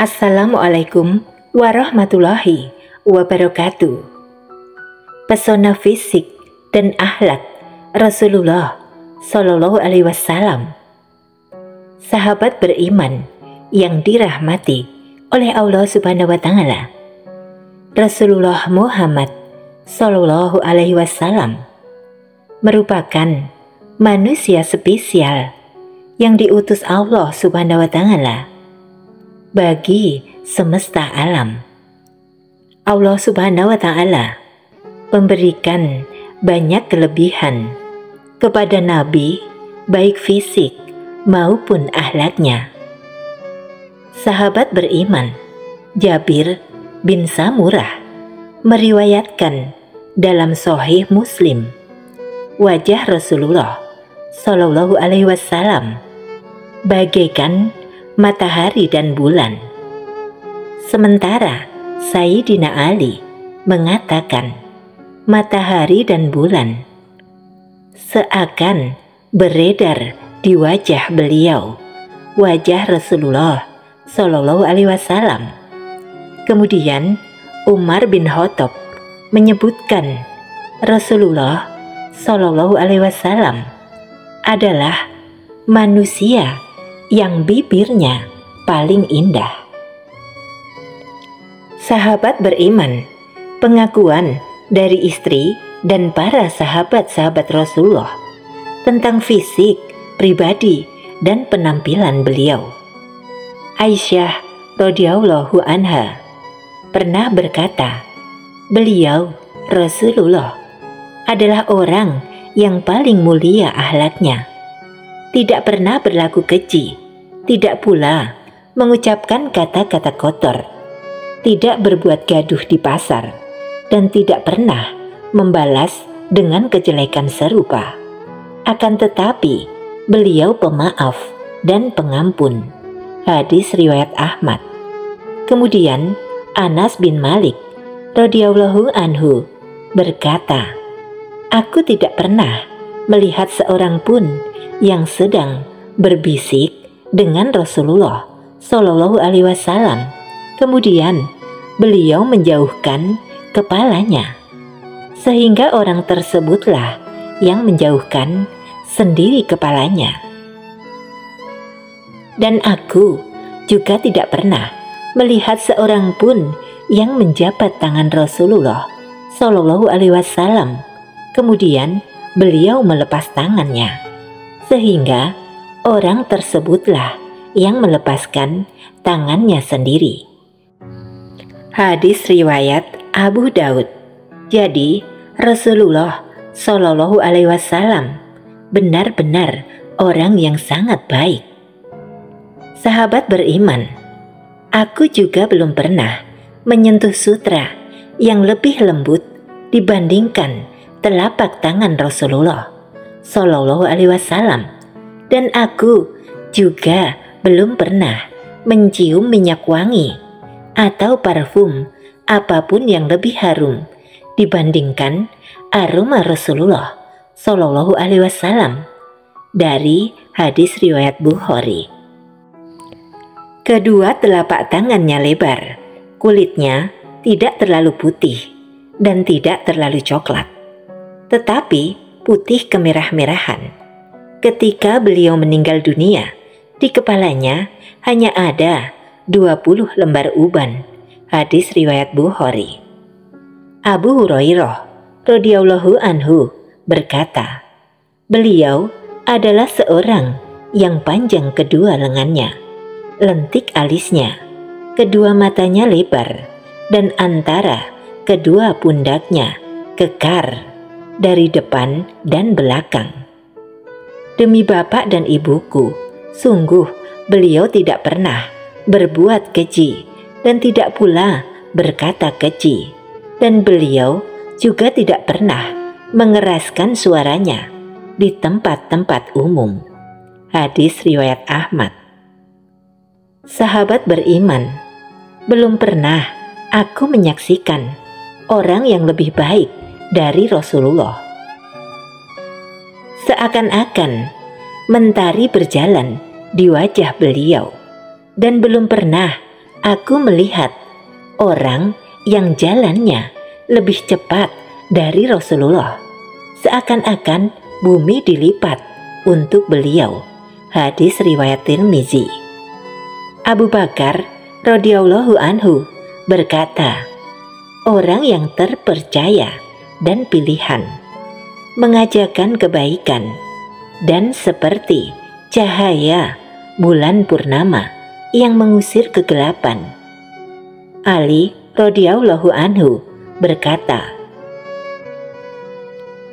Assalamualaikum warahmatullahi wabarakatuh. Pesona fisik dan akhlak Rasulullah Shallallahu Alaihi Wasallam. Sahabat beriman yang dirahmati oleh Allah Subhanahu Wa Taala, Rasulullah Muhammad Shallallahu Alaihi Wasallam merupakan manusia spesial yang diutus Allah Subhanahu Wa Taala bagi semesta alam. Allah Subhanahu Wa Taala memberikan banyak kelebihan kepada Nabi, baik fisik maupun akhlaknya. Sahabat beriman Jabir bin Samurah meriwayatkan dalam Sahih Muslim, wajah Rasulullah Shallallahu Alaihi Wasallam bagaikan matahari dan bulan. Sementara Sayyidina Ali mengatakan matahari dan bulan seakan beredar di wajah beliau, wajah Rasulullah Shallallahu Alaihi Wasallam. Kemudian Umar bin Khattab menyebutkan Rasulullah Shallallahu Alaihi Wasallam adalah manusia yang bibirnya paling indah. Sahabat beriman, pengakuan dari istri dan para sahabat-sahabat Rasulullah tentang fisik, pribadi, dan penampilan beliau. Aisyah radhiyallahu anha pernah berkata, beliau Rasulullah adalah orang yang paling mulia akhlaknya, tidak pernah berlaku keji, tidak pula mengucapkan kata-kata kotor, tidak berbuat gaduh di pasar, dan tidak pernah membalas dengan kejelekan serupa. Akan tetapi, beliau pemaaf dan pengampun. Hadis riwayat Ahmad. Kemudian Anas bin Malik radhiyallahu anhu berkata, aku tidak pernah melihat seorang pun yang sedang berbisik dengan Rasulullah Shallallahu Alaihi Wasallam, kemudian beliau menjauhkan kepalanya, sehingga orang tersebutlah yang menjauhkan sendiri kepalanya. Dan aku juga tidak pernah melihat seorang pun yang menjabat tangan Rasulullah Shallallahu Alaihi Wasallam, kemudian beliau melepas tangannya, sehingga orang tersebutlah yang melepaskan tangannya sendiri. Hadis riwayat Abu Daud. Jadi Rasulullah Shallallahu Alaihi Wasallam benar-benar orang yang sangat baik. Sahabat beriman, aku juga belum pernah menyentuh sutra yang lebih lembut dibandingkan telapak tangan Rasulullah Shallallahu Alaihi Wasallam, dan aku juga belum pernah mencium minyak wangi atau parfum apapun yang lebih harum dibandingkan aroma Rasulullah Shallallahu Alaihi Wasallam. Dari hadis riwayat Bukhari. Kedua telapak tangannya lebar, kulitnya tidak terlalu putih dan tidak terlalu coklat, tetapi putih kemerah-merahan. Ketika beliau meninggal dunia, di kepalanya hanya ada 20 lembar uban. Hadis riwayat Bukhari. Abu Hurairah radhiyallahu anhu berkata, beliau adalah seorang yang panjang kedua lengannya, lentik alisnya, kedua matanya lebar, dan antara kedua pundaknya kekar dari depan dan belakang. Demi bapak dan ibuku, sungguh beliau tidak pernah berbuat keji dan tidak pula berkata keji, dan beliau juga tidak pernah mengeraskan suaranya di tempat-tempat umum. Hadis riwayat Ahmad. Sahabat beriman, belum pernah aku menyaksikan orang yang lebih baik dari Rasulullah. Seakan-akan mentari berjalan di wajah beliau, dan belum pernah aku melihat orang yang jalannya lebih cepat dari Rasulullah, seakan-akan bumi dilipat untuk beliau. Hadis riwayat Tirmizi. Abu Bakar radhiyallahu anhu berkata, orang yang terpercaya dan pilihan, mengajarkan kebaikan, dan seperti cahaya bulan purnama yang mengusir kegelapan. Ali radhiyallahu anhu berkata,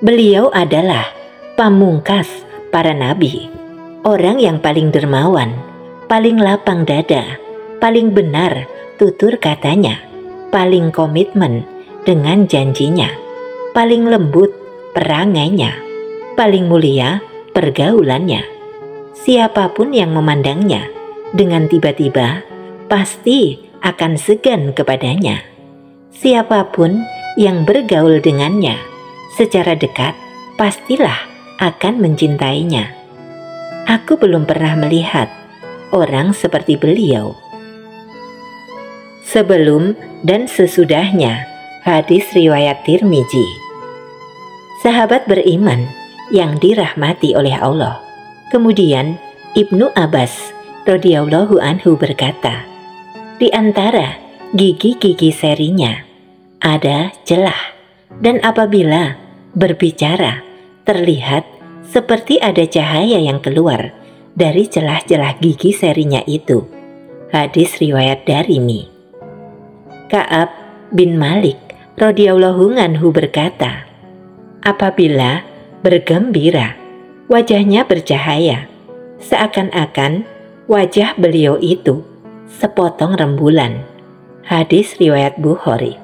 beliau adalah pamungkas para nabi, orang yang paling dermawan, paling lapang dada, paling benar tutur katanya, paling komitmen dengan janjinya, paling lembut perangainya, paling mulia pergaulannya. Siapapun yang memandangnya dengan tiba-tiba pasti akan segan kepadanya. Siapapun yang bergaul dengannya secara dekat pastilah akan mencintainya. Aku belum pernah melihat orang seperti beliau. Sebelum dan sesudahnya. Hadis riwayat Tirmizi. Sahabat beriman yang dirahmati oleh Allah. Kemudian Ibnu Abbas radhiyallahu anhu berkata, di antara gigi-gigi serinya ada celah, dan apabila berbicara terlihat seperti ada cahaya yang keluar dari celah-celah gigi serinya itu. Hadis riwayat Darimi. Ka'ab bin Malik radhiyallahu anhu berkata, apabila bergembira wajahnya bercahaya, seakan-akan wajah beliau itu sepotong rembulan. Hadis riwayat Bukhari.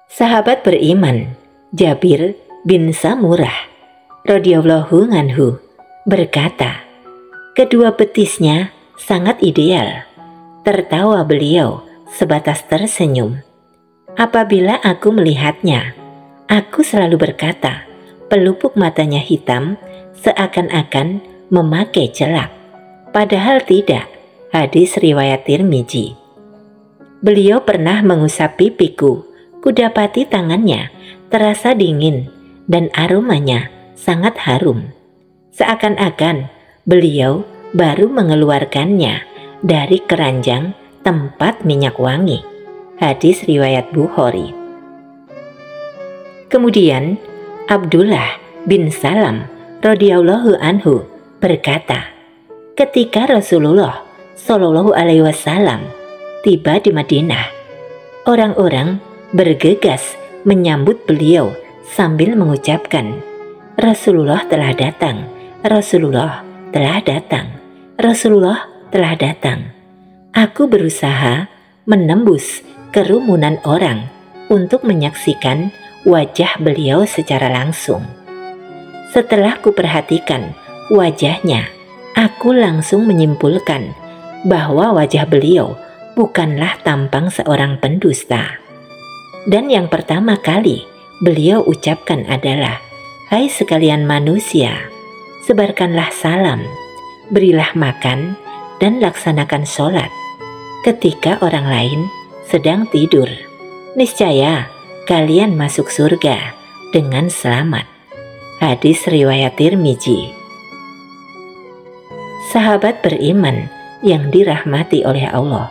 Sahabat beriman Jabir bin Samurah radhiyallahu anhu berkata, kedua betisnya sangat ideal. Tertawa beliau sebatas tersenyum. Apabila aku melihatnya, aku selalu berkata, pelupuk matanya hitam seakan-akan memakai celak. Padahal tidak. Hadis riwayat Tirmizi. Beliau pernah mengusap pipiku. Kudapati tangannya terasa dingin dan aromanya sangat harum. Seakan-akan beliau baru mengeluarkannya dari keranjang tempat minyak wangi. Hadis riwayat Bukhari. Kemudian Abdullah bin Salam radhiyallahu anhu berkata, ketika Rasulullah Shallallahu alaihi wasallam tiba di Madinah, orang-orang bergegas menyambut beliau sambil mengucapkan, Rasulullah telah datang, Rasulullah telah datang, Rasulullah telah datang. Aku berusaha menembus kerumunan orang untuk menyaksikan wajah beliau secara langsung. Setelah kuperhatikan wajahnya, aku langsung menyimpulkan bahwa wajah beliau bukanlah tampang seorang pendusta. Dan yang pertama kali beliau ucapkan adalah, hai sekalian manusia, sebarkanlah salam, berilah makan, dan laksanakan sholat ketika orang lain sedang tidur. Niscaya kalian masuk surga dengan selamat. Hadis riwayat Tirmizi. Sahabat beriman yang dirahmati oleh Allah,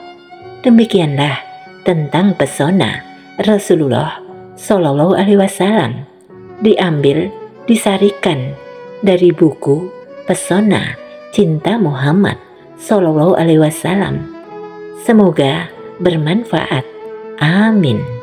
demikianlah tentang pesona Rasulullah Shallallahu alaihi wasallam, diambil disarikan dari buku Pesona Cinta Muhammad Shallallahu alaihi wasallam. Semoga bermanfaat. Amin.